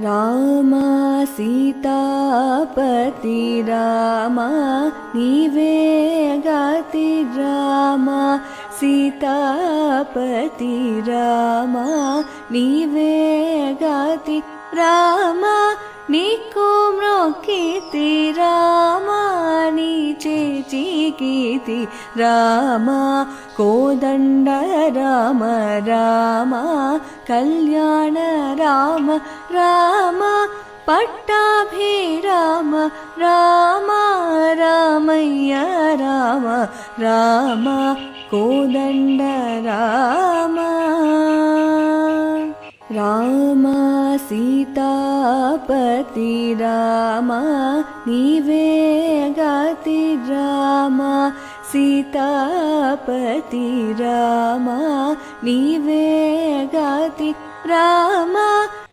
राम सीतापति राम नीवे गाति राम सीतापति राम नीवे गाति राम नीको म्रोकिति राम नीचे चीकीति राम कोदंड राम राम कल्याण राम राम पट्टाभिराम राम रामय्य राम राम कोदंड राम राम सीतापति राम नीवे गाति राम सीतापति राम नीवे गाति राम